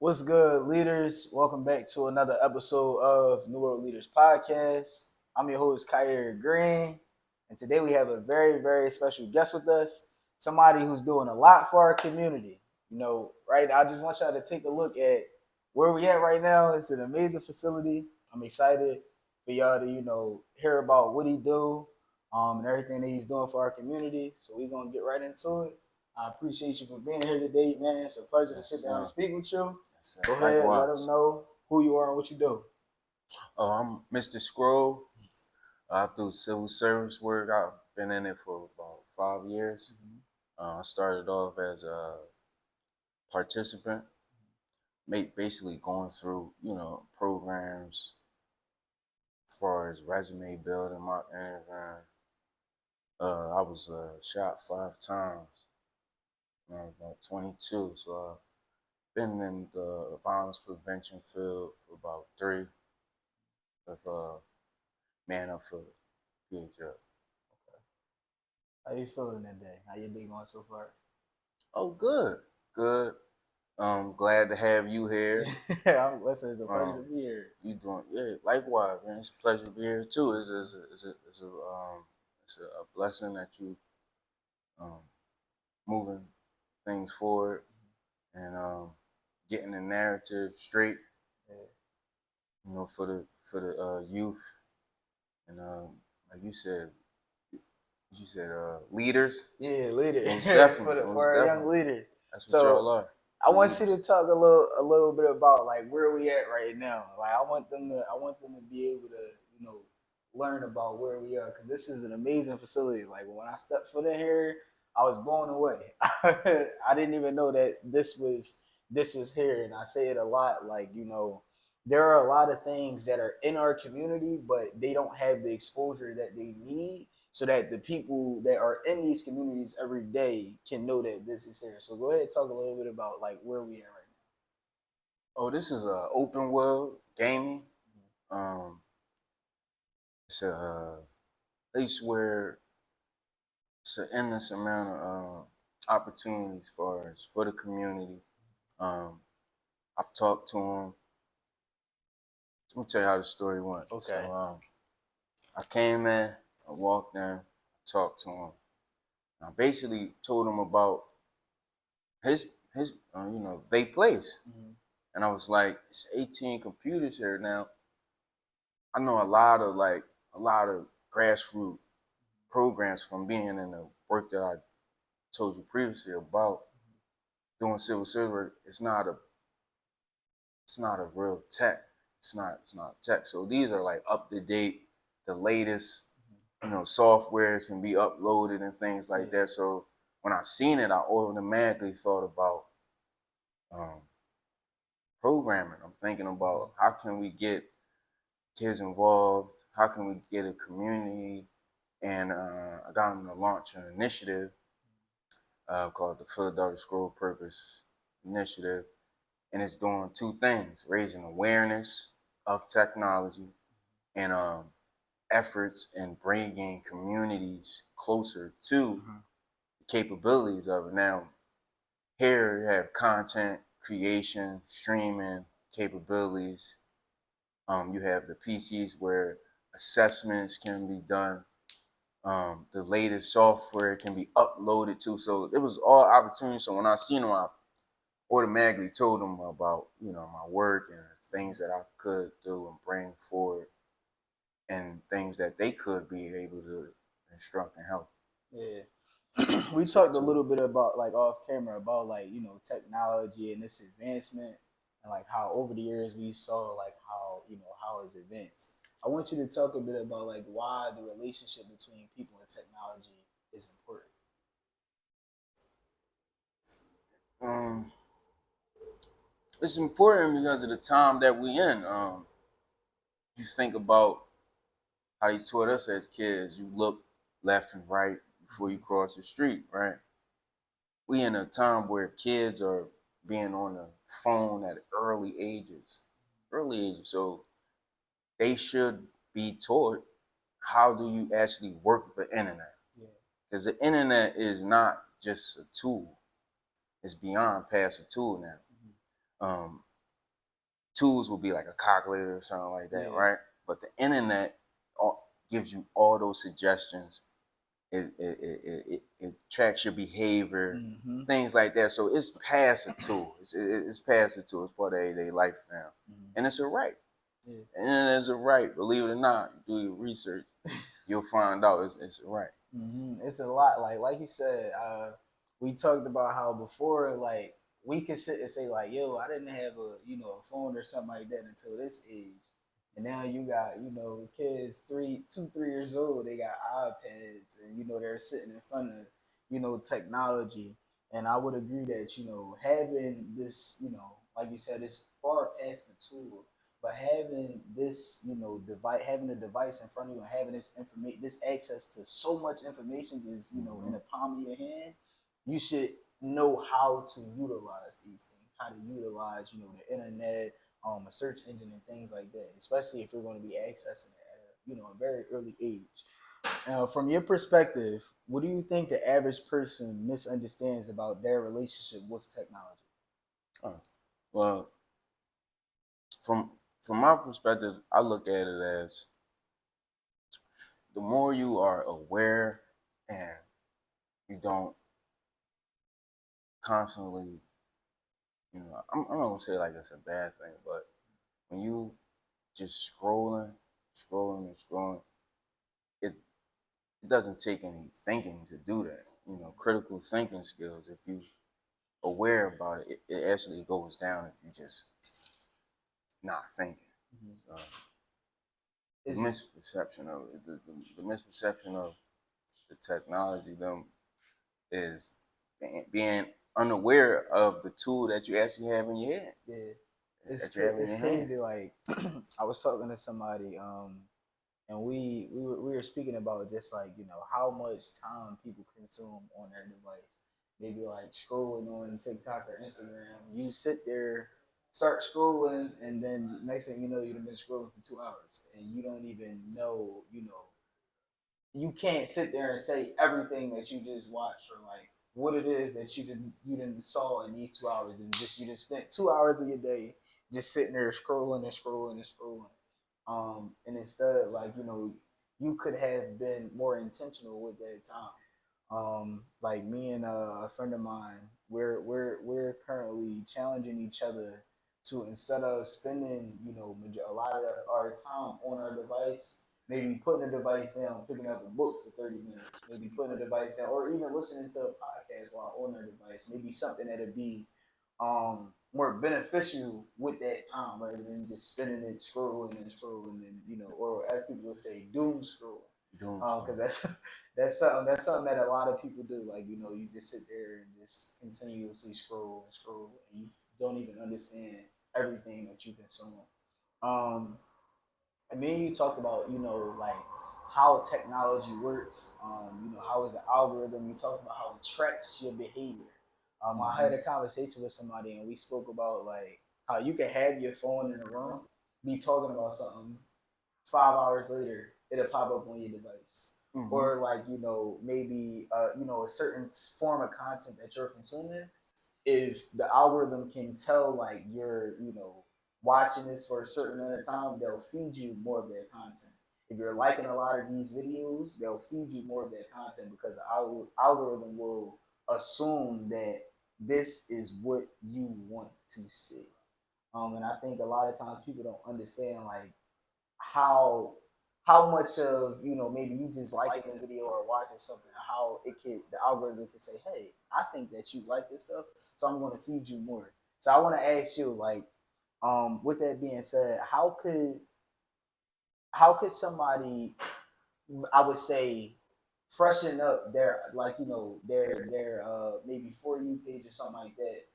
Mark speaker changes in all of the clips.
Speaker 1: What's good, leaders? Welcome back to another episode of New World Leaders Podcast. I'm your host, Kyrie Green, and today we have a very, very special guest with us. Somebody who's doing a lot for our community. Right? I just want y'all to take a look at where we at right now. It's an amazing facility. I'm excited for y'all to, hear about what he do, and everything that he's doing for our community. So we're gonna get right into it. I appreciate you for being here today, man. It's a pleasure to sit down and speak with you. Go ahead, let them know who you are and what you do.
Speaker 2: I'm Mr.Scroll. I do civil service work. I've been in it for about 5 years. I started off as a participant, basically going through, programs as far as resume building, my interview. I was shot 5 times when I was about 22, so I've been in the violence prevention field for about 3, with man up for good job.
Speaker 1: How you feeling today? How your day going so far?
Speaker 2: Oh, good. Glad to have you here.
Speaker 1: Listen, it's a pleasure to be here.
Speaker 2: You doing? Yeah, likewise, man. It's a pleasure to be here too. It's a blessing that you moving things forward and getting the narrative straight. Yeah. For the youth and like you said, leaders.
Speaker 1: Yeah, leaders.
Speaker 2: Most definitely,
Speaker 1: for our young leaders.
Speaker 2: That's what y'all are.
Speaker 1: I want you to talk a little bit about like where we at right now. Like I want them to be able to learn about where we are, because this is an amazing facility. Like when I stepped foot in here, I was blown away. I didn't even know that this was here, and I say it a lot. Like there are a lot of things that are in our community, but they don't have the exposure that they need, so that the people that are in these communities every day can know that this is here. So go ahead and talk a little bit about like where we are right now.
Speaker 2: Oh, this is a open world gaming. It's a place where it's an endless amount of opportunities for the community. I've talked to them. Let me tell you how the story went.
Speaker 1: Okay.
Speaker 2: So I came in, I walked in, talked to him. I basically told him about his they place. And I was like, it's 18 computers here now. I know a lot of grassroots programs from being in the work that I told you previously about doing civil service work. It's not a real tech. It's not tech. So these are like up to date, the latest, softwares can be uploaded and things like that. So when I seen it, I automatically thought about programming. I'm thinking about how can we get kids involved? How can we get a community? And I got them to launch an initiative called the Mr.Scroll Purpose Initiative. And it's doing 2 things: raising awareness of technology and efforts in bringing communities closer to the capabilities of it. Now, here you have content creation, streaming capabilities. You have the PCs where assessments can be done. The latest software can be uploaded to. So it was all opportunities. So when I seen them, I automatically told them about my work and things that I could do and bring forward, and things that they could be able to instruct and help.
Speaker 1: Yeah. We talked a little bit about like off camera about like technology and its advancement, and like how over the years we saw like how it's advanced. I want you to talk a bit about like why the relationship between people and technology is important.
Speaker 2: It's important because of the time that we in. You think about how you taught us as kids. You look left and right before you cross the street, right? We in a time where kids are being on the phone at early ages. So they should be taught, how do you actually work the internet? Because the internet is not just a tool. It's beyond past a tool now. tools will be like a calculator or something like that,
Speaker 1: Yeah.
Speaker 2: right? But the internet gives you all those suggestions. It tracks your behavior,
Speaker 1: Mm-hmm.
Speaker 2: things like that. So it's past a tool. It's past a tool. It's part of everyday life now, and it's a right.
Speaker 1: Yeah.
Speaker 2: And it's a right. Believe it or not, do your research. You'll find out it's a right.
Speaker 1: It's a lot. Like you said, we talked about how before, like, we could sit and say like, "Yo, I didn't have a phone or something like that until this age," and now you got kids 3 years old. They got iPads, and they're sitting in front of technology. And I would agree that having this, like you said, it's far past the tool, but having this, device, having a device in front of you, and having this information, this access to so much information is, in the palm of your hand, you should know how to utilize these things, how to utilize, the internet, a search engine, and things like that. Especially if you're going to be accessing it at a very early age. From your perspective, what do you think the average person misunderstands about their relationship with technology?
Speaker 2: Oh, well, from my perspective, I look at it as the more you are aware and you don't constantly, I'm not gonna say like it's a bad thing, but when you just scrolling and scrolling, it it doesn't take any thinking to do that. Critical thinking skills. If you aware about it, it actually goes down if you just not thinking.
Speaker 1: Mm-hmm.
Speaker 2: So the
Speaker 1: Is it?
Speaker 2: misperception of it, the misperception of the technology them is being unaware of the tool that you actually have in your hand.
Speaker 1: Yeah,
Speaker 2: That you have in
Speaker 1: it's
Speaker 2: your hand.
Speaker 1: crazy. Like I was talking to somebody, and we were speaking about just like how much time people consume on their device. Maybe like scrolling on TikTok or Instagram. You sit there, start scrolling, and then next thing you know, you've been scrolling for 2 hours, and you don't even know. You can't sit there and say everything that you just watched or like what it is that you didn't saw in these 2 hours, and you just spent 2 hours of your day just sitting there scrolling and scrolling and scrolling. And instead, like you could have been more intentional with that time. Like me and a friend of mine, we're currently challenging each other to, instead of spending a lot of our time on our device, maybe putting a device down, picking up a book for 30 minutes, maybe putting a device down, or even listening to a podcast while on our device, maybe something that'd be more beneficial with that time rather than just spending it scrolling and scrolling, and or as people would say, doom scrolling.
Speaker 2: Doing
Speaker 1: Because that's something that a lot of people do. Like you just sit there and just continuously scroll and scroll, and you don't even understand everything that you consume. Um, and me and you talked about like how technology works. How is the algorithm? You talked about how it tracks your behavior. I had a conversation with somebody, and we spoke about like how you can have your phone in a room, be talking about something, 5 hours later, it'll pop up on your device.
Speaker 2: Mm-hmm.
Speaker 1: Or like, maybe a certain form of content that you're consuming, if the algorithm can tell like you're, watching this for a certain amount of time, they'll feed you more of that content. If you're liking a lot of these videos, they'll feed you more of that content because the algorithm will assume that this is what you want to see. And I think a lot of times people don't understand like how how much of maybe you just liking a video or watching something, how the algorithm can say, hey, I think that you like this stuff, so I'm going to feed you more. So I want to ask you, like, with that being said, how could somebody, I would say, freshen up their, like, their maybe for you page or something like that,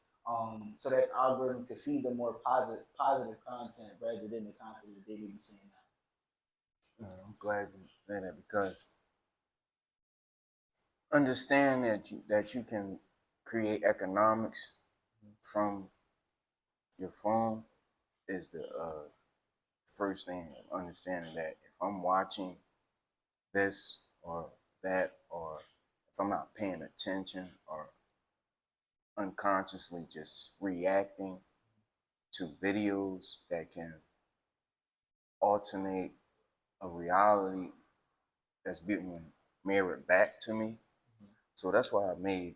Speaker 1: so that algorithm could feed them more positive content rather than the content that they may be seeing now.
Speaker 2: I'm glad you said that because understand that you can create economics from your phone is the first thing. Understanding that if I'm watching this or that, or if I'm not paying attention or unconsciously just reacting to videos that can alternate a reality that's being mirrored back to me. So that's why I made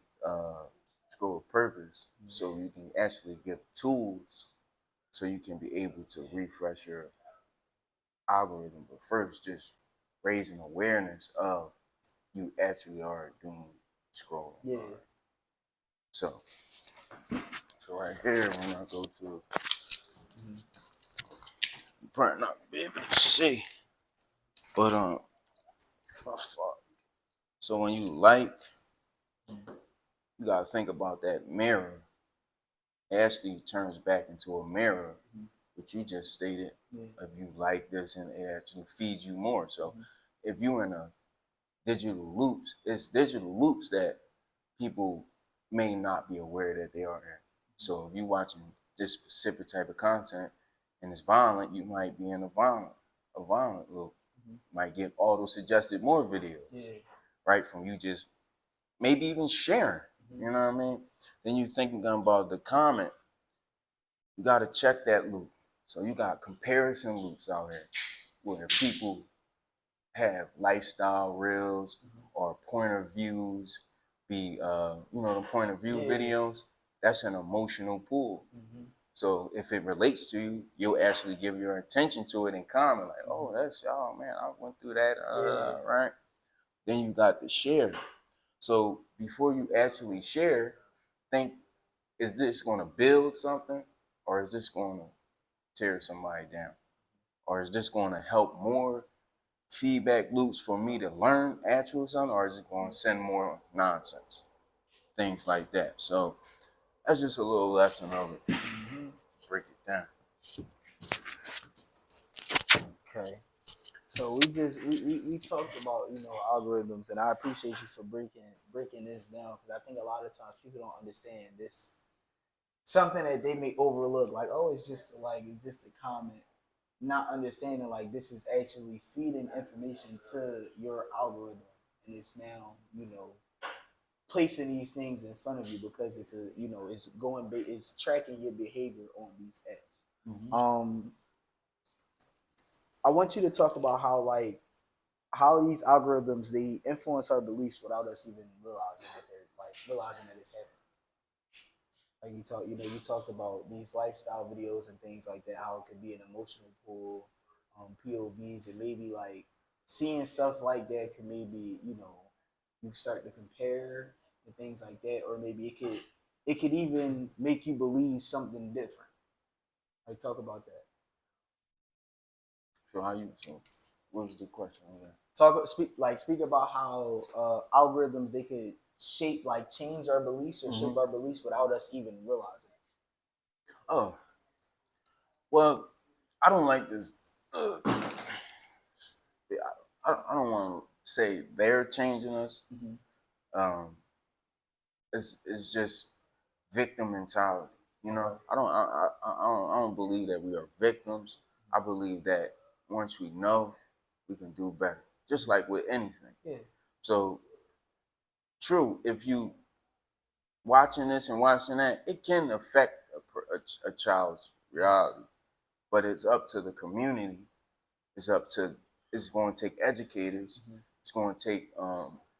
Speaker 2: Scroll Purpose, so you can actually give tools so you can be able to refresh your algorithm. But first, just raising awareness of you actually are doing scrolling.
Speaker 1: Yeah.
Speaker 2: So right here, when I go to, you probably not be able to see, but so when you like, you gotta think about that mirror. It actually turns back into a mirror, which you just stated. If you like this, and it actually feeds you more. So if you're in a digital loops, it's digital loops that people may not be aware that they are in. So if you're watching this specific type of content and it's violent, you might be in a violent loop. Might get auto suggested more videos, right? From you just maybe even sharing. You know what I mean? Then you thinking about the comment. You got to check that loop. So you got comparison loops out here where people have lifestyle reels or point of views, the point of view videos. That's an emotional pull. So if it relates to you, you'll actually give your attention to it and comment like, "Oh, that's y'all, man. I went through that, right?" Then you got the share. So before you actually share, think: is this going to build something, or is this going to tear somebody down, or is this going to help more feedback loops for me to learn actual something, or is it going to send more nonsense? Things like that. So that's just a little lesson of it. Break it down.
Speaker 1: Okay. So we talked about algorithms, and I appreciate you for breaking this down, because I think a lot of times people don't understand this, something that they may overlook, like, oh, it's just a comment, not understanding like this is actually feeding information to your algorithm, and it's now placing these things in front of you because it's tracking your behavior on these apps. I want you to talk about how these algorithms, they influence our beliefs without us even realizing that it's happening. Like you talked about these lifestyle videos and things like that, how it could be an emotional pull, POVs, and maybe like seeing stuff like that could maybe you start to compare and things like that, or maybe it could even make you believe something different. Like, talk about that.
Speaker 2: So what was the question on that?
Speaker 1: Speak about how algorithms, they could change our beliefs or shape our beliefs without us even realizing it.
Speaker 2: Oh, well, I don't like this. I don't want to say they're changing us. Um, it's just victim mentality. I don't believe that we are victims. I believe that once we know, we can do better. Just like with anything.
Speaker 1: Yeah.
Speaker 2: So true, if you watching this and watching that, it can affect a child's reality. But it's up to the community. It's going to take educators. It's going to take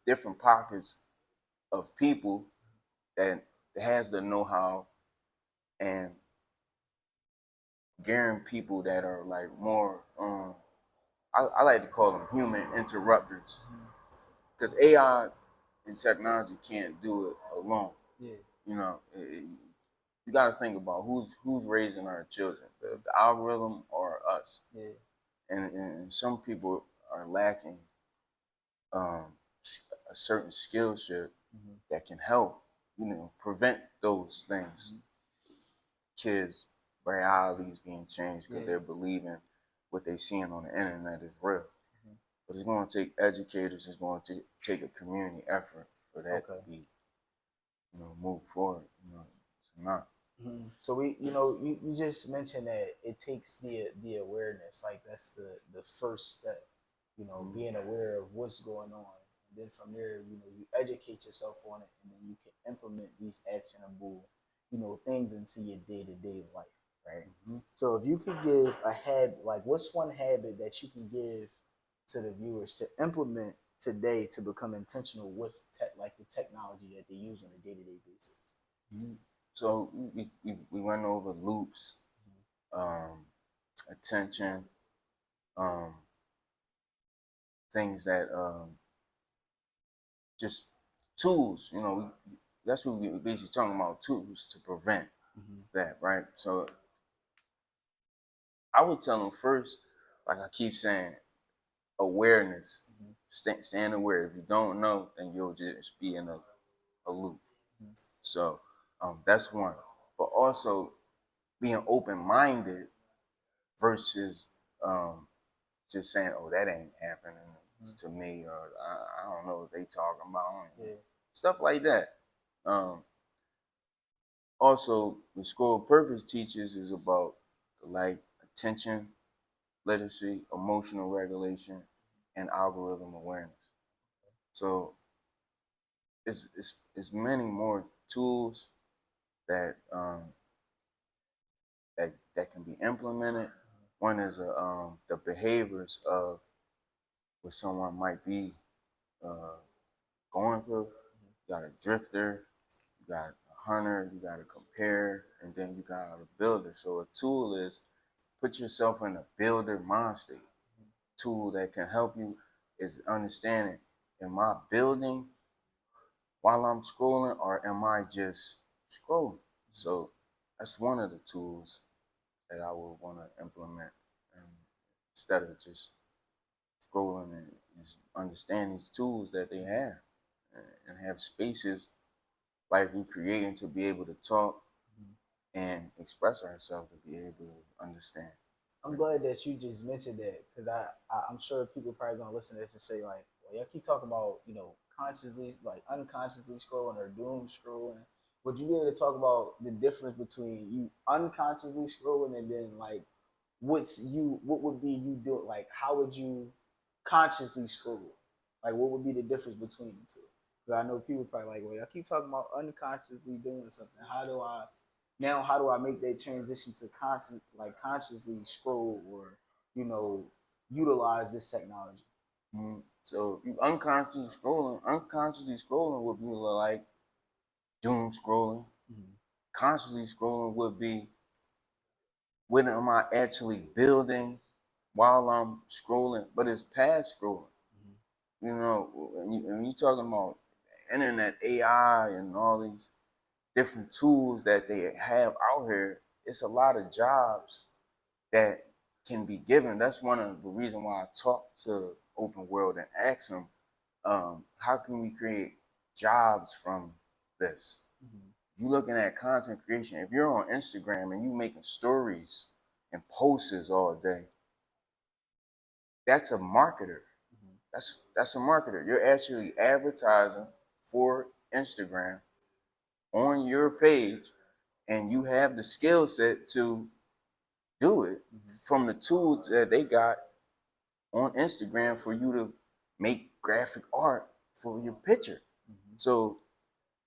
Speaker 2: different pockets of people that has the know-how, and gearing people that are like more I like to call them human interrupters, because AI and technology can't do it alone.
Speaker 1: Yeah.
Speaker 2: You got to think about who's raising our children, the algorithm or us.
Speaker 1: Yeah.
Speaker 2: And some people are lacking um, a certain skill set that can help prevent those things. Kids' realities being changed because they're believing what they're seeing on the internet is real. But it's going to take educators. It's going to take a community effort for that to be, move forward. It's not.
Speaker 1: So you just mentioned that it takes the awareness, like that's the first step, being aware of what's going on, and then from there, you educate yourself on it, and then you can implement these actionable, things into your day-to-day life, right? So if you could give a habit, like what's one habit that you can give to the viewers to implement today to become intentional with like the technology that they use on a day-to-day basis?
Speaker 2: So we went over loops, attention, um, things that just tools. That's what we basically talking about, tools to prevent that, right? So I would tell them first, like I keep saying, awareness. Stand aware. If you don't know, then you'll just be in a loop. So that's one. But also being open-minded versus just saying, "Oh, that ain't happening to me," or I don't know what they talking about.
Speaker 1: Yeah.
Speaker 2: Stuff like that. Also, the Scroll Purpose teaches is about like attention, literacy, emotional regulation, and algorithm awareness. So it's many more tools that that can be implemented. One is the behaviors of what someone might be uh, going through. You got a drifter, you got a hunter, you got a compare, and then you got a builder. So a tool is put yourself in a builder mind state. Tool that can help you is understanding, am I building while I'm scrolling, or am I just scrolling? So that's one of the tools that I would want to implement, instead of just scrolling, and understand these tools that they have, and have spaces like we're creating to be able to talk and express ourselves, to be able to understand.
Speaker 1: I'm glad that you just mentioned that because I'm sure people probably gonna listen to this and say like, well, y'all keep talking about consciously like unconsciously scrolling or doom scrolling. Would you be able to talk about the difference between you unconsciously scrolling and then like what would be you doing, like how would you consciously scroll? Like what would be the difference between the two? Because I know people probably like, well, I keep talking about unconsciously doing something. How do I make that transition to consciously scroll or utilize this technology?
Speaker 2: So you unconsciously scrolling would be like doom scrolling. Consciously scrolling would be, what am I actually building while I'm scrolling? But it's past scrolling. When you talking about internet, AI, and all these different tools that they have out here, it's a lot of jobs that can be given. That's one of the reasons why I talk to Open World and ask them, how can we create jobs from this? You looking at content creation. If you're on Instagram and you making stories and posts all day, that's a marketer. That's a marketer. You're actually advertising for Instagram on your page, and you have the skill set to do it from the tools that they got on Instagram for you to make graphic art for your picture. So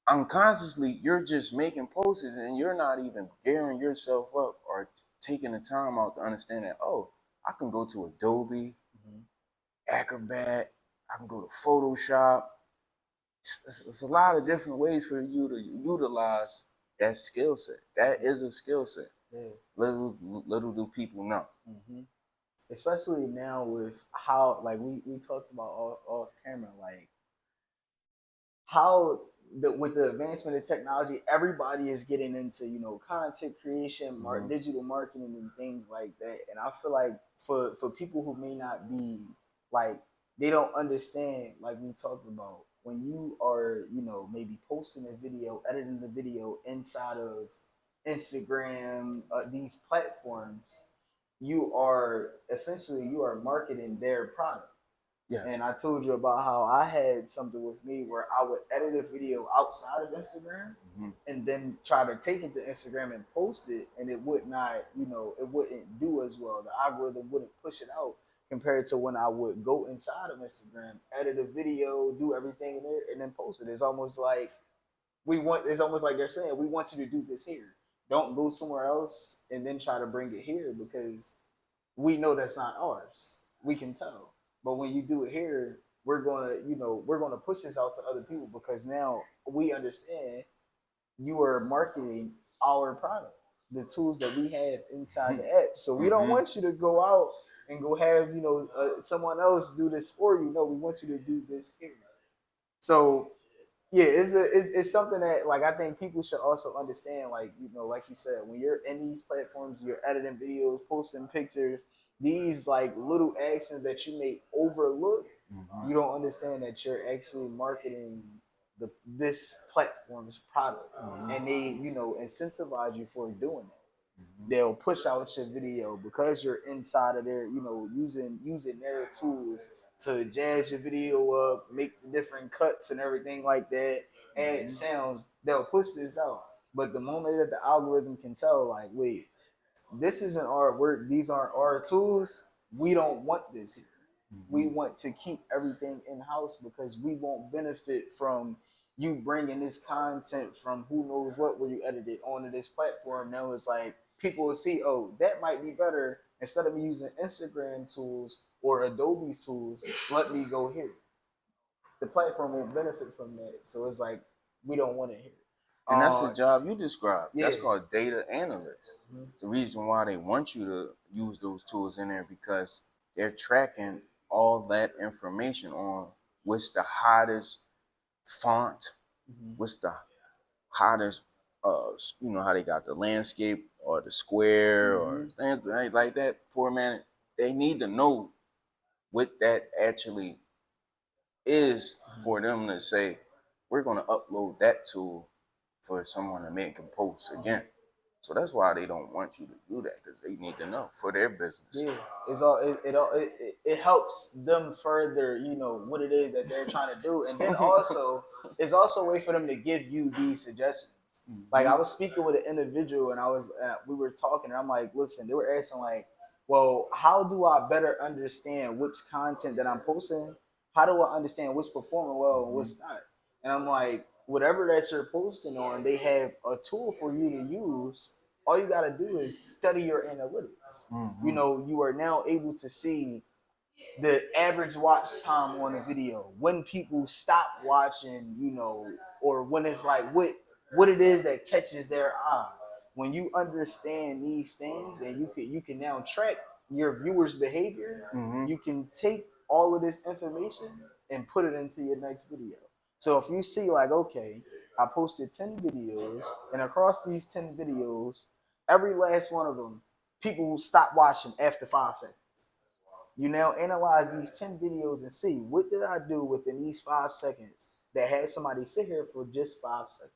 Speaker 2: unconsciously, you're just making posts and you're not even gearing yourself up or taking the time out to understand that, oh, I can go to Adobe, Acrobat, I can go to Photoshop. It's a lot of different ways for you to utilize that skill set. That is a skill set.
Speaker 1: Yeah.
Speaker 2: Little do people know.
Speaker 1: Especially now with how like we talked about off camera, like how with the advancement of technology, everybody is getting into content creation, digital marketing, and things like that. And I feel like for people who may not be like they don't understand, like we talked about, when you are maybe posting a video, editing the video inside of Instagram, these platforms, you are marketing their product. Yes. And I told you about how I had something with me where I would edit a video outside of Instagram and then try to take it to Instagram and post it, and it would not, it wouldn't do as well. The algorithm wouldn't push it out compared to when I would go inside of Instagram, edit a video, do everything in there, and then post it. It's almost like it's almost like they're saying, we want you to do this here. Don't go somewhere else and then try to bring it here because we know that's not ours. We can tell. But when you do it here, we're gonna push this out to other people because now we understand you are marketing our product, the tools that we have inside the app. So we don't want you to go out and go have someone else do this for you. No, we want you to do this here. So yeah, it's something that like I think people should also understand. Like like you said, when you're in these platforms, you're editing videos, posting pictures. These like little actions that you may overlook, you don't understand that you're actually marketing this platform's product, and they incentivize you for doing that. They'll push out your video because you're inside of their using their tools to jazz your video up, make the different cuts and everything like that, add sounds. They'll push this out. But the moment that the algorithm can tell, like, wait, this isn't our work, these aren't our tools, we don't want this here. We want to keep everything in house because we won't benefit from you bringing this content from who knows what where you edited onto this platform. Now it's like people will see, oh, that might be better. Instead of me using Instagram tools or Adobe's tools, let me go here. The platform won't benefit from that. So it's like we don't want it here.
Speaker 2: And that's the job you described.
Speaker 1: Yeah.
Speaker 2: That's called data analytics. The reason why they want you to use those tools in there because they're tracking all that information on what's the hottest font, what's the hottest, how they got the landscape or the square or things like that formatted. They need to know what that actually is for them to say, we're going to upload that tool for someone to make a post again. So that's why they don't want you to do that because they need to know for their business.
Speaker 1: Yeah, it helps them further, what it is that they're trying to do, and then also it's also a way for them to give you these suggestions. Like I was speaking with an individual, and we were talking, and I'm like, listen, they were asking like, well, how do I better understand which content that I'm posting? How do I understand what's performing well and what's not? And I'm like, whatever that you're posting on, they have a tool for you to use. All you got to do is study your analytics. You are now able to see the average watch time on a video, when people stop watching, or when it's like what it is that catches their eye. When you understand these things and you can now track your viewers' behavior, you can take all of this information and put it into your next video. So if you see like, okay, I posted 10 videos, and across these 10 videos, every last one of them, people will stop watching after 5 seconds. You now analyze these 10 videos and see, what did I do within these 5 seconds that had somebody sit here for just 5 seconds?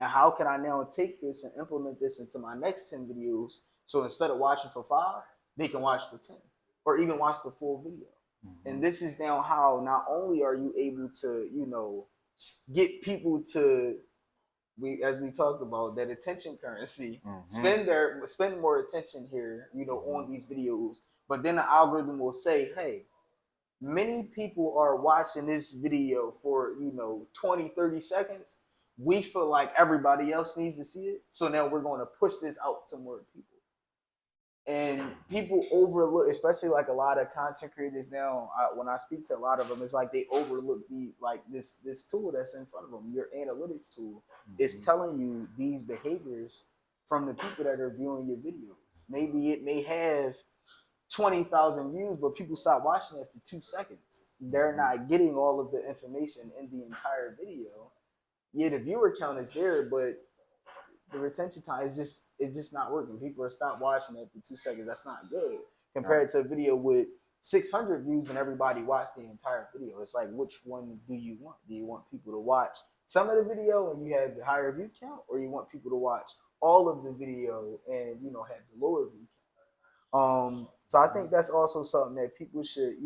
Speaker 1: And how can I now take this and implement this into my next 10 videos? So instead of watching for 5, they can watch for 10 or even watch the full video. And this is now how not only are you able to, get people to, as we talked about, that attention currency, spend more attention here, on these videos. But then the algorithm will say, hey, many people are watching this video for 20, 30 seconds. We feel like everybody else needs to see it, so now we're going to push this out to more people. And people overlook, especially like a lot of content creators now. When I speak to a lot of them, it's like they overlook this tool that's in front of them. Your analytics tool is telling you these behaviors from the people that are viewing your videos. Maybe it may have 20,000 views, but people stop watching after 2 seconds. They're not getting all of the information in the entire video. Yeah, the viewer count is there, but the retention time is just not working. People are stopped watching after 2 seconds. That's not good compared to a video with 600 views and everybody watched the entire video. It's like, which one do you want? Do you want people to watch some of the video and you have the higher view count, or you want people to watch all of the video and have the lower view count? So I think that's also something that people should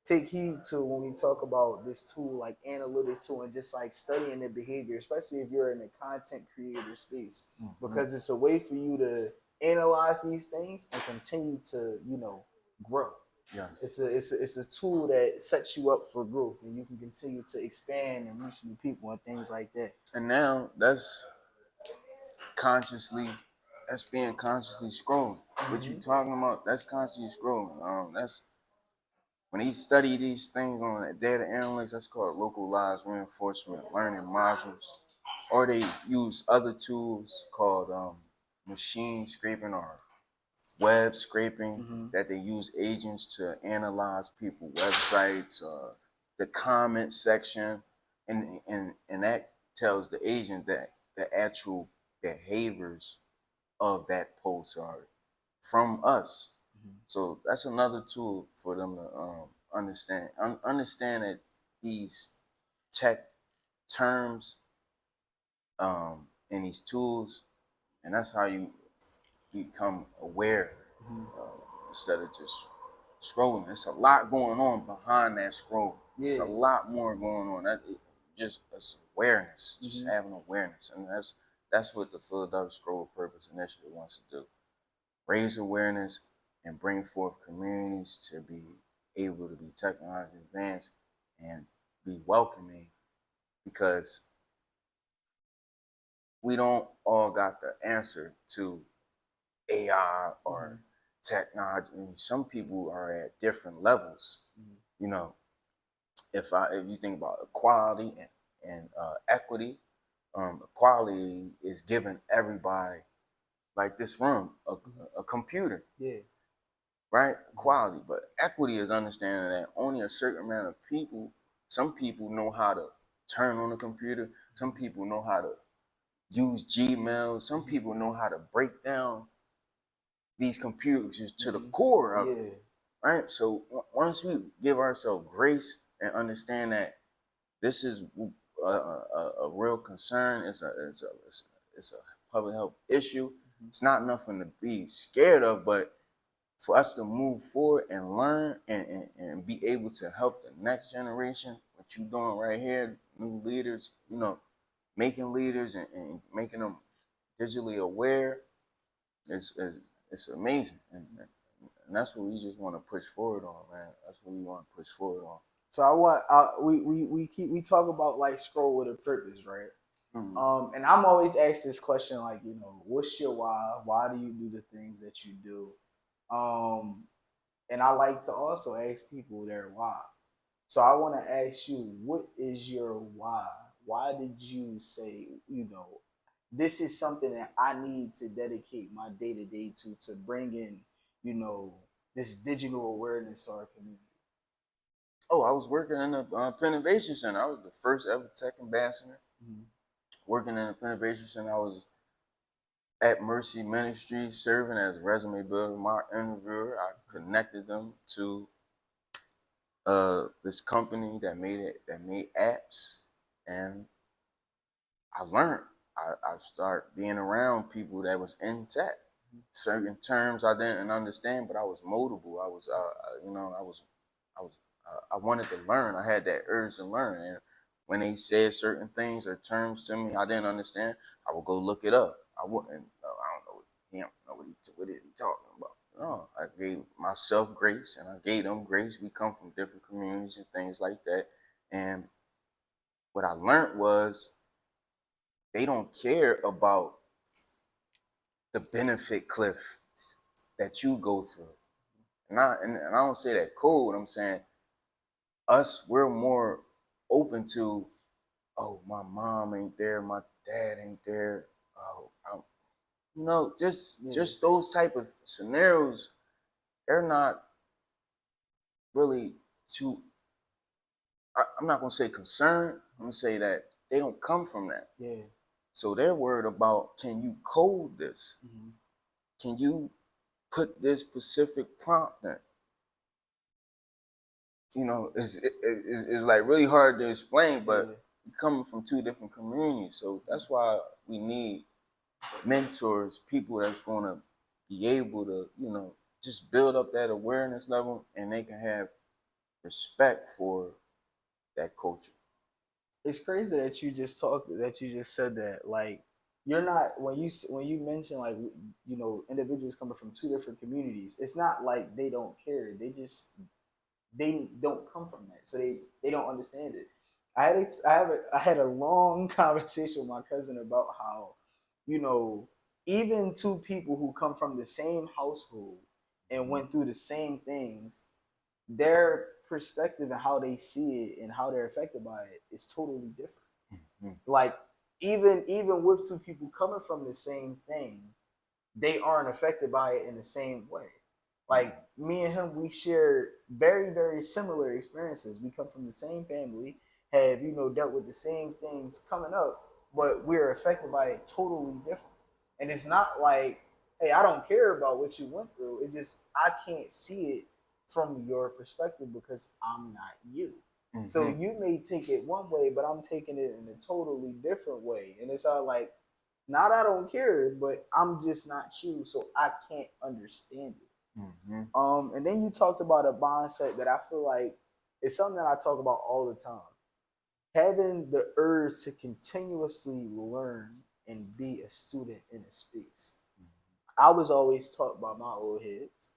Speaker 1: take heed to when we talk about this tool, like analytics tool, and just like studying the behavior, especially if you're in the content creator space, because it's a way for you to analyze these things and continue to grow. Yeah, it's a tool that sets you up for growth, and you can continue to expand and reach new people and things like that.
Speaker 2: And now that's consciously, that's being consciously scrolling. What you talking about? That's consciously scrolling. That's when he study these things on that data analytics. That's called localized reinforcement learning modules, or they use other tools called machine scraping or web scraping that they use agents to analyze people's websites, the comment section, and that tells the agent that the actual behaviors of that post are from us. So that's another tool for them to understand that these tech terms and these tools, and that's how you become aware instead of just scrolling. It's a lot going on behind that scroll. Yeah. It's a lot more going on. It's awareness, just having awareness, and that's what the Philadelphia Scroll Purpose Initiative wants to do: raise awareness and bring forth communities to be able to be technologically advanced and be welcoming, because we don't all got the answer to AI or technology. Some people are at different levels. You know, if you think about equality and equity, equality is giving everybody, like this room, a computer. Yeah. Right? Equality. But equity is understanding that only a certain amount of people, some people know how to turn on a computer, some people know how to use Gmail, some people know how to break down these computers to the core of it, right? So once we give ourselves grace and understand that this is a real concern, it's a public health issue. It's not nothing to be scared of, but for us to move forward and learn and be able to help the next generation, what you're doing right here, new leaders, making leaders and making them digitally aware, it's amazing, and that's what we just want to push forward on, man. That's what we want to push forward on.
Speaker 1: So we talk about like scroll with a purpose, right? And I'm always asked this question, like, what's your why? Why do you do the things that you do? And I like to also ask people their why. So I want to ask you, what is your why? Why did you say, this is something that I need to dedicate my day-to-day to bring in, this digital awareness to our community?
Speaker 2: Oh, I was working in the Penn Innovation Center. I was the first ever tech ambassador. Working in the Penn Innovation Center, I was at Mercy Ministry serving as a resume builder. My interviewer, I connected them to this company that made apps, and I learned. I started being around people that was in tech. Certain terms I didn't understand, but I was moldable. I wanted to learn. I had that urge to learn, and when they said certain things or terms to me I didn't understand, I would go look it up. I wouldn't. I don't know. He don't know what is he talking about. No, I gave myself grace, and I gave them grace. We come from different communities and things like that, and what I learned was they don't care about the benefit cliff that you go through. And I don't say that cold. I'm saying we're more open to, oh, my mom ain't there, my dad ain't there. Just those type of scenarios, they're not really too, I'm not gonna say concerned. I'm gonna say that they don't come from that. Yeah. So they're worried about, can you code this? Can you put this specific prompt in? It's like really hard to explain, but coming from two different communities. So that's why we need mentors, people that's going to be able to, just build up that awareness level, and they can have respect for that culture.
Speaker 1: It's crazy that you just said that. Like, you're not, when you mention, like, individuals coming from two different communities, it's not like they don't care. They don't come from that, so they don't understand it. I had a long conversation with my cousin about how, you know, even two people who come from the same household and went through the same things, their perspective and how they see it and how they're affected by it is totally different.
Speaker 2: Mm-hmm.
Speaker 1: Like even with two people coming from the same thing, they aren't affected by it in the same way. Like me and him, we share very similar experiences. We come from the same family, have dealt with the same things coming up, but we're affected by it totally different. And it's not like, hey, I don't care about what you went through. It's just I can't see it from your perspective because I'm not you. So
Speaker 2: Mm-hmm.
Speaker 1: you may take it one way, but I'm taking it in a totally different way. And it's all like, not I don't care, but I'm just not you, so I can't understand it.
Speaker 2: Mm-hmm.
Speaker 1: And then you talked about a mindset that I feel like is something that I talk about all the time. Having the urge to continuously learn and be a student in a space. I was always taught by my old heads,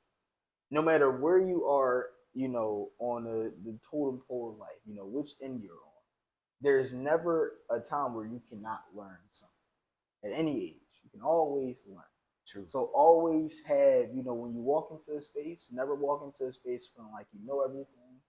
Speaker 1: no matter where you are, on the totem pole of life, which end you're on, there's never a time where you cannot learn something at any age. You can always learn.
Speaker 2: True.
Speaker 1: So always have, when you walk into a space, never walk into a space feeling like you know everything.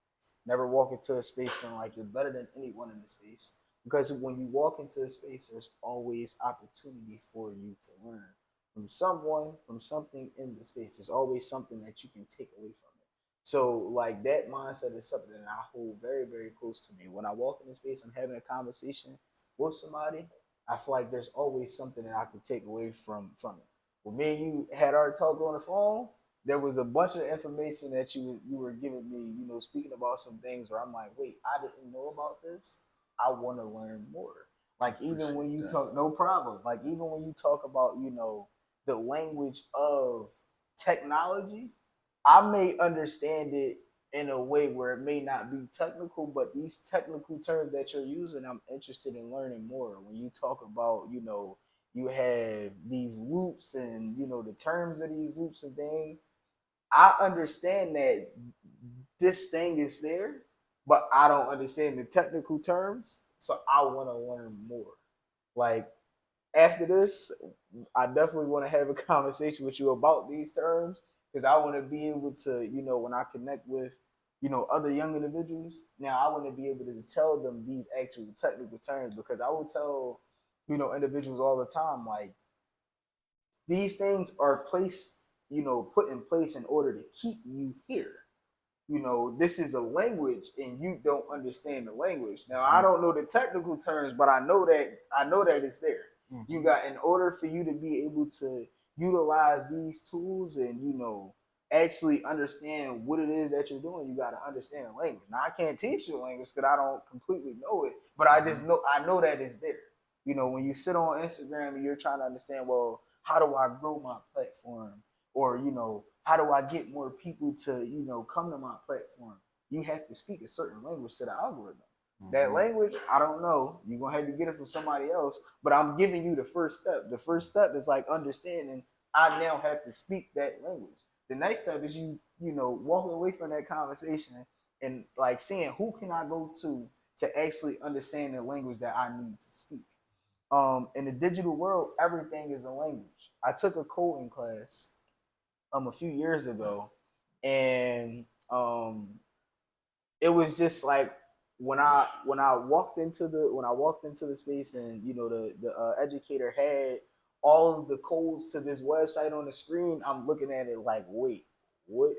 Speaker 1: Never walk into a space feeling like you're better than anyone in the space. Because when you walk into a space, there's always opportunity for you to learn from someone, from something in the space. There's always something that you can take away from it. So like that mindset is something that I hold very close to me. When I walk in a space, I'm having a conversation with somebody, I feel like there's always something that I can take away from it. When me and you had our talk on the phone, there was a bunch of information that you were giving me, speaking about some things where I'm like, wait, I didn't know about this. I want to learn more. Like even when you talk, no problem. Like even when you talk about, the language of technology, I may understand it in a way where it may not be technical, but these technical terms that you're using, I'm interested in learning more. When you talk about, you have these loops and, the terms of these loops and things, I understand that this thing is there, but I don't understand the technical terms. So I want to learn more. Like after this, I definitely want to have a conversation with you about these terms because I want to be able to, when I connect with, other young individuals, now I want to be able to tell them these actual technical terms because I will tell, individuals all the time, like these things are placed, put in place in order to keep you here. This is a language and you don't understand the language. Now I don't know the technical terms, but I know that it's there. Mm-hmm. You got, in order for you to be able to utilize these tools and actually understand what it is that you're doing, you got to understand the language. Now I can't teach you the language because I don't completely know it, but I know that it's there. When you sit on Instagram and you're trying to understand, well, how do I grow my platform? Or how do I get more people to come to my platform? You have to speak a certain language to the algorithm. Mm-hmm. That language, I don't know, you're gonna have to get it from somebody else, but I'm giving you the first step. The first step is like understanding I now have to speak that language. The next step is walking away from that conversation and like seeing who can I go to actually understand the language that I need to speak. In the digital world, everything is a language. I took a coding class a few years ago, and it was just like when I walked into the space, and the educator had all of the codes to this website on the screen. I'm looking at it like, wait, what?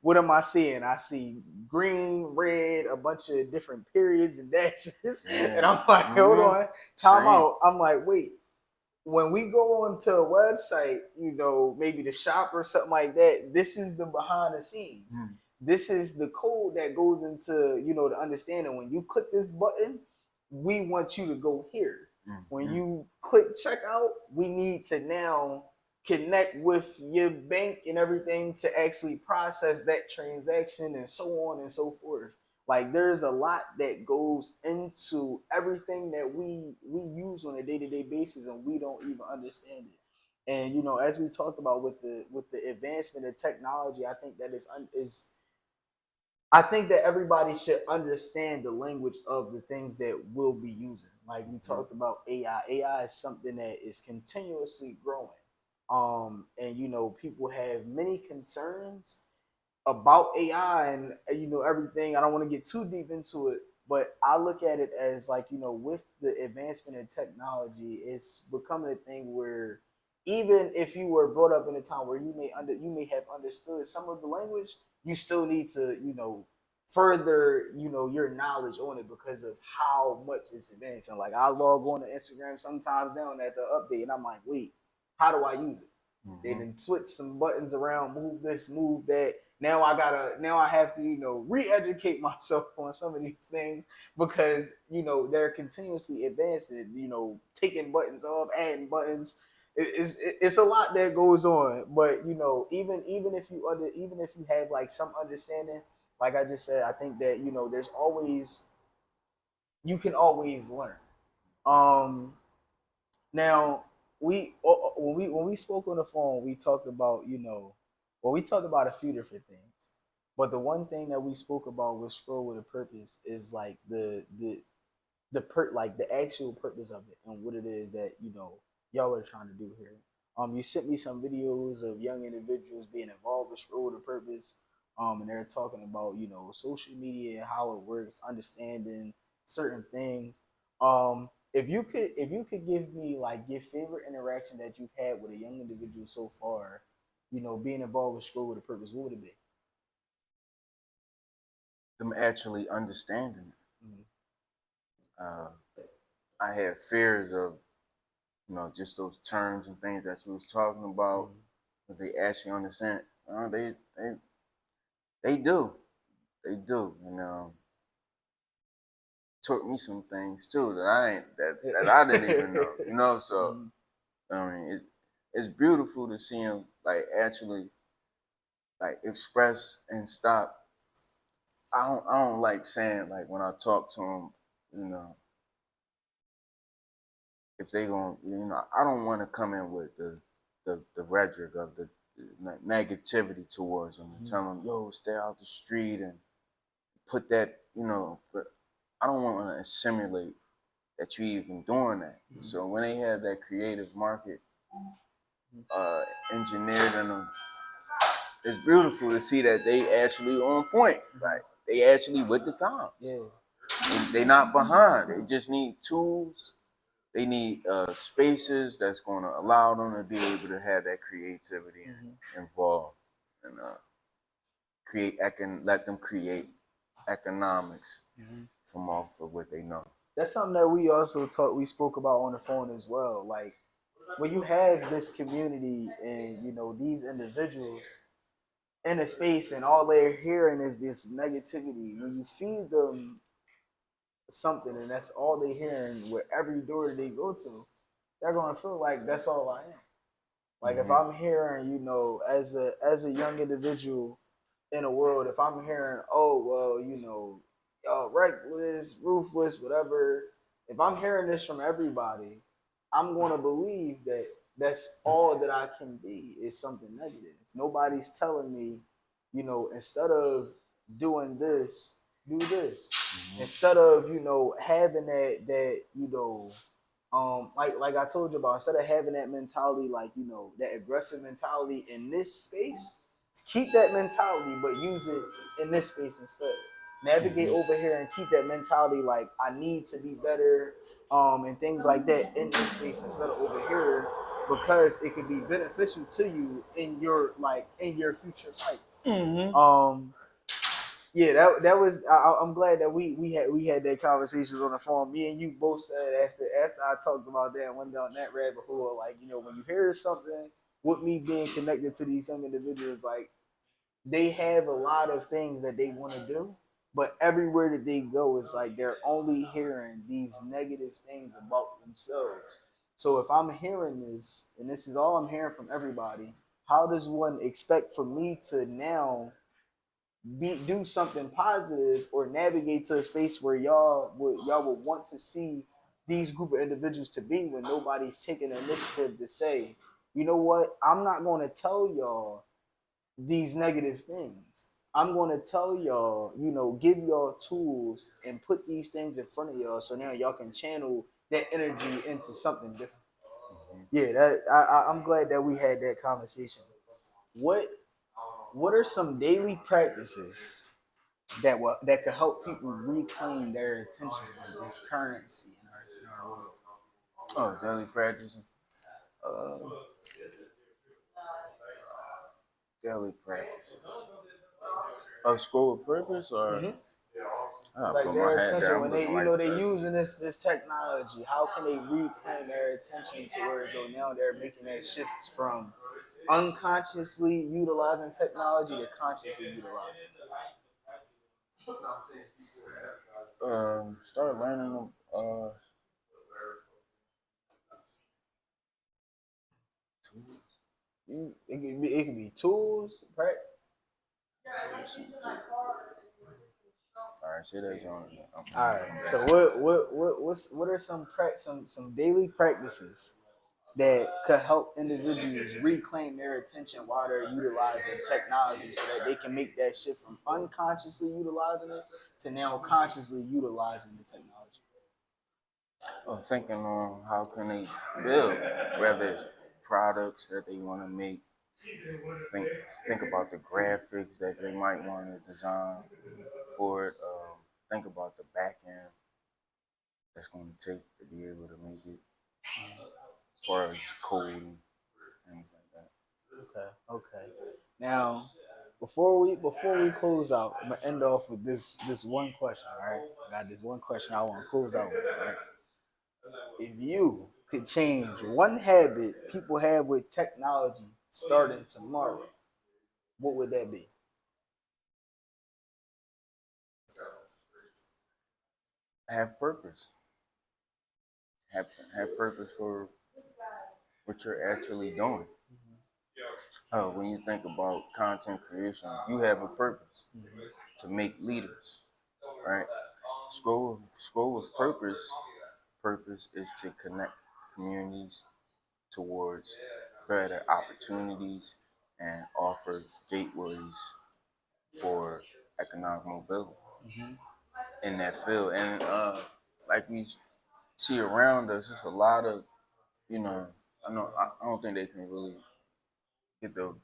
Speaker 1: What am I seeing? I see green, red, a bunch of different periods and dashes, and I'm like, hold on, time out. I'm like, wait, when we go onto a website, maybe the shop or something like that, this is the behind the scenes. Mm. This is the code that goes into, the understanding. When you click this button, we want you to go here. Mm-hmm. When you click checkout, we need to now connect with your bank and everything to actually process that transaction and so on and so forth. Like there's a lot that goes into everything that we use on a day-to-day basis, and we don't even understand it. And as we talked about with the advancement of technology, I think that is I think that everybody should understand the language of the things that we'll be using. Like we talked about AI. AI is something that is continuously growing. And people have many concerns about AI and everything. I don't want to get too deep into it, but I look at it as like with the advancement in technology, it's becoming a thing where even if you were brought up in a time where you may have understood some of the language, you still need to further your knowledge on it because of how much it's advancing. Like I log on to Instagram sometimes now and at the update, and I'm like, wait, how do I use it? They didn't switch some buttons around, move this, move that. Now I have to, re-educate myself on some of these things because, they're continuously advancing, taking buttons off, adding buttons. It's a lot that goes on. But, even if you have like some understanding, like I just said, I think that, you can always learn. Um, Now, when we spoke on the phone, we talked about we talked about a few different things, but the one thing that we spoke about with Scroll with a Purpose is like like the actual purpose of it and what it is that y'all are trying to do here. You sent me some videos of young individuals being involved with Scroll with a Purpose, and they're talking about social media and how it works, understanding certain things. If you could give me like your favorite interaction that you've had with a young individual so far, being involved with Scroll with a Purpose, what would it be?
Speaker 2: Them actually understanding it.
Speaker 1: Mm-hmm.
Speaker 2: Uh, I had fears of, just those terms and things that you was talking about,
Speaker 1: Mm-hmm.
Speaker 2: but they actually understand. They do, they do, and taught me some things too that I didn't even know, So
Speaker 1: Mm-hmm.
Speaker 2: I mean, it's beautiful to see him like actually like express and stop. I don't like saying like when I talk to him, you know, if they going I don't want to come in with the rhetoric of the negativity towards them and
Speaker 1: Mm-hmm.
Speaker 2: tell them, yo, stay out the street and put that, but I don't want to assimilate that you even doing that.
Speaker 1: Mm-hmm.
Speaker 2: So when they have that creative market uh, engineered in them, it's beautiful to see that they actually on point.
Speaker 1: Mm-hmm.
Speaker 2: Like they actually with the times.
Speaker 1: Yeah.
Speaker 2: They not behind. They just need tools. They need spaces that's going to allow them to be able to have that creativity
Speaker 1: Mm-hmm.
Speaker 2: involved and let them create economics
Speaker 1: Mm-hmm.
Speaker 2: from off of what they know.
Speaker 1: That's something that we spoke about on the phone as well. Like when you have this community and these individuals in a space and all they're hearing is this negativity, when you feed them something and that's all they're hearing with every door they go to, they're gonna feel like that's all I am. Like if
Speaker 2: Mm-hmm.
Speaker 1: I'm hearing, as a young individual in a world, if I'm hearing, oh well, reckless, ruthless, whatever, if I'm hearing this from everybody, I'm gonna believe that that's all that I can be is something negative. Nobody's telling me, instead of doing this, do this.
Speaker 2: Mm-hmm.
Speaker 1: Instead of, having that, like I told you about, instead of having that mentality, like that aggressive mentality in this space, keep that mentality, but use it in this space instead. Navigate
Speaker 2: Mm-hmm.
Speaker 1: over here and keep that mentality, like I need to be better, and things like that in this space instead of over here, because it could be beneficial to you in your future life.
Speaker 2: Mm-hmm.
Speaker 1: Yeah, that was. I'm glad that we had that conversation on the phone. Me and you both said after I talked about that and went down that rabbit hole, like when you hear something with me being connected to these young individuals, like they have a lot of things that they want to do, but everywhere that they go is like they're only hearing these negative things about themselves. So if I'm hearing this, and this is all I'm hearing from everybody, how does one expect for me to now do something positive or navigate to a space where y'all would want to see these group of individuals to be when nobody's taking the initiative to say, you know what, I'm not going to tell y'all these negative things. I'm going to tell y'all, give y'all tools and put these things in front of y'all so now y'all can channel that energy into something different. Yeah, I'm glad that we had that conversation. What what are some daily practices that could help people reclaim their attention, like this currency in our world?
Speaker 2: Oh, daily practice.
Speaker 1: Uh,
Speaker 2: Daily practices. Of school purpose or
Speaker 1: mhm.
Speaker 2: I
Speaker 1: Like
Speaker 2: put my
Speaker 1: their
Speaker 2: hat
Speaker 1: attention
Speaker 2: down. I'm
Speaker 1: when they,
Speaker 2: looking like
Speaker 1: they using this technology. How can they reclaim their attention to where so now they're making that shifts from unconsciously utilizing technology to consciously utilizing
Speaker 2: start learning tools.
Speaker 1: it could be tools, right?
Speaker 2: All right, say that on.
Speaker 1: All right. So what are some daily practices that could help individuals reclaim their attention while they're utilizing technology so that they can make that shift from unconsciously utilizing it to now consciously utilizing the technology?
Speaker 2: Thinking on how can they build, whether it's products that they want to make. Think think about the graphics that they might want to design for it. Think about the back end that's going to take to be able to make it as far as coding, things like that.
Speaker 1: Okay. Now, before we close out, I'm gonna end off with this one question. All right, I got this one question I want to close out with. All right, if you could change one habit people have with technology starting tomorrow, what would that be?
Speaker 2: Have purpose. Have purpose for what you're actually doing. When you think about content creation, you have a purpose to make leaders, right? Scroll with purpose. Purpose is to connect communities towards better opportunities and offer gateways for economic mobility in that field. And like we see around us, there's a lot of, you know, I don't think they can really get the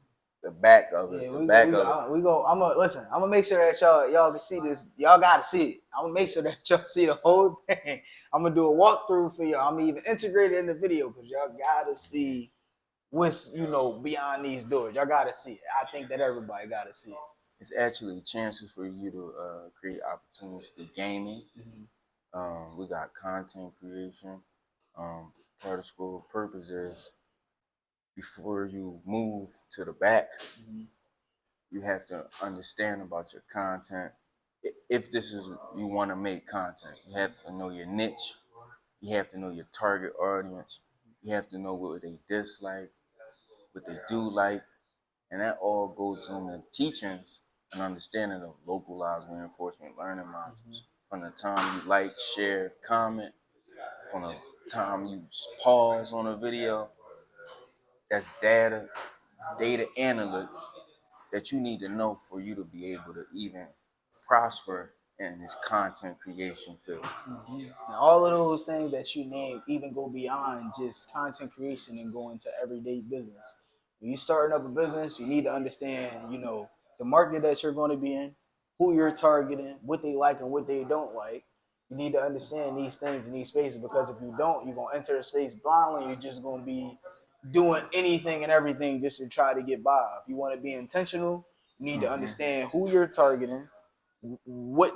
Speaker 2: back of it.
Speaker 1: Yeah,
Speaker 2: The
Speaker 1: we go,
Speaker 2: back
Speaker 1: we go,
Speaker 2: of it.
Speaker 1: we go. I'm gonna listen. I'm gonna make sure that y'all can see this. Y'all gotta see it. I'm gonna make sure that y'all see the whole thing. I'm gonna do a walkthrough for y'all. I'm gonna even integrate it in the video because y'all gotta see what's beyond these doors. Y'all gotta see it. I think that everybody gotta see it.
Speaker 2: It's actually chances for you to create opportunities through gaming. We got content creation. Part of school purpose is before you move to the back, you have to understand about your content. If this is you want to make content, you have to know your niche. You have to know your target audience. You have to know what they dislike, what they do like, and that all goes in the teachings and understanding of localized reinforcement learning modules. From the time you like, share, comment, from the time you pause on a video, that's data analytics that you need to know for you to be able to even prosper in this content creation field.
Speaker 1: And all of those things that you name even go beyond just content creation and go into everyday business. When you starting up a business, you need to understand, the market that you're going to be in, who you're targeting, what they like and what they don't like. You need to understand these things in these spaces because if you don't, you're gonna enter a space blindly. You're just gonna be doing anything and everything just to try to get by. If you want to be intentional, you need to understand who you're targeting, what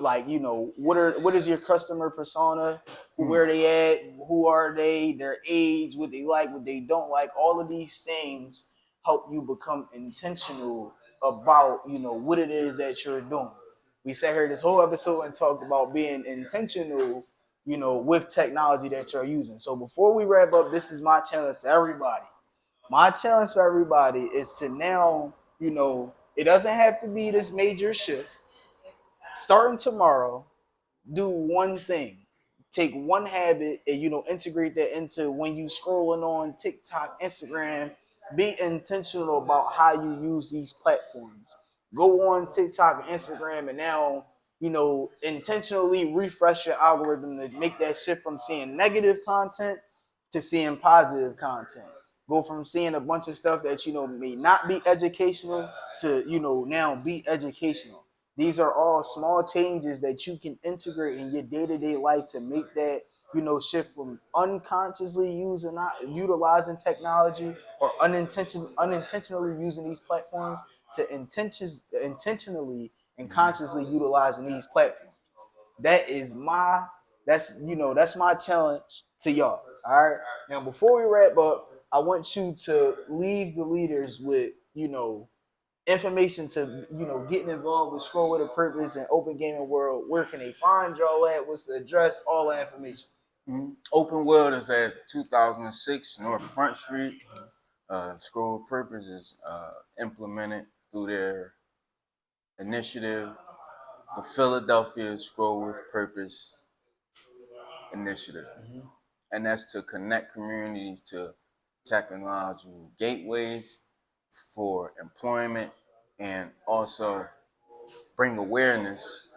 Speaker 1: is your customer persona, where they at, who are they, their age, what they like, what they don't like. All of these things help you become intentional about what it is that you're doing. We sat here this whole episode and talked about being intentional with technology that you're using. So before we wrap up, this is my challenge to everybody. My challenge for everybody is to now, it doesn't have to be this major shift. Starting tomorrow, do one thing. Take one habit and integrate that into when you scrolling on TikTok, Instagram. Be intentional about how you use these platforms. go on TikTok and Instagram and now, intentionally refresh your algorithm to make that shift from seeing negative content to seeing positive content. Go from seeing a bunch of stuff that may not be educational to now be educational. These are all small changes that you can integrate in your day-to-day life to make that shift from unconsciously utilizing technology or unintentionally using these platforms to intentionally and consciously utilizing these platforms. That is my that's my challenge to y'all. All right. Now before we wrap up, I want you to leave the leaders with information to getting involved with Scroll with a Purpose and Open Gaming World. Where can they find y'all at? What's the address? All the information.
Speaker 2: Open World is at 2006 North Front Street. Scroll with Purpose is implemented through their initiative, the Philadelphia Scroll with Purpose initiative. And that's to connect communities to technological gateways for employment and also bring awareness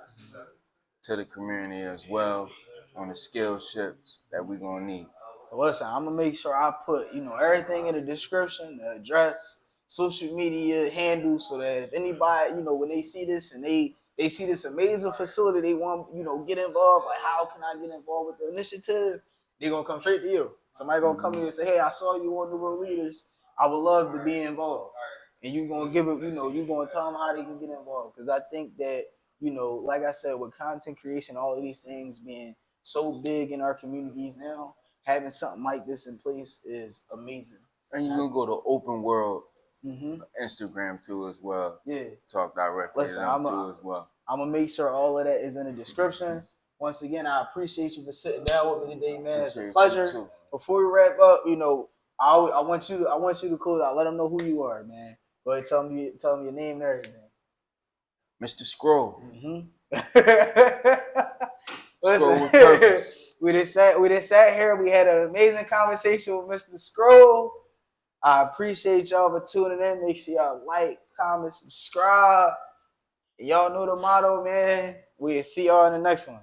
Speaker 2: to the community as well on the skill shifts that we're going to need.
Speaker 1: So listen, I'm going to make sure I put, everything in the description, the address, social media handles, so that if anybody, when they see this and they see this amazing facility, they want, get involved, like, how can I get involved with the initiative? They're going to come straight to you. Somebody going to come to you and say, hey, I saw you on New World Leaders. I would love to be involved. And you're going to give it, you're going to tell them how they can get involved. Because I think that, like I said, with content creation, all of these things being so big in our communities now, having something like this in place is amazing.
Speaker 2: And you can go to Open World Instagram too as well.
Speaker 1: Yeah.
Speaker 2: Talk directly to them too as well.
Speaker 1: I'm going to make sure all of that is in the description. Once again, I appreciate you for sitting down with me today, man. It's a pleasure. Before we wrap up, I want you to close out. Let them know who you are, man. Go ahead, tell them your name and everything.
Speaker 2: Mr.Scroll.
Speaker 1: Scroll with Purpose. We just sat here. We had an amazing conversation with Mr.Scroll. I appreciate y'all for tuning in. Make sure y'all like, comment, subscribe. Y'all know the motto, man. We'll see y'all in the next one.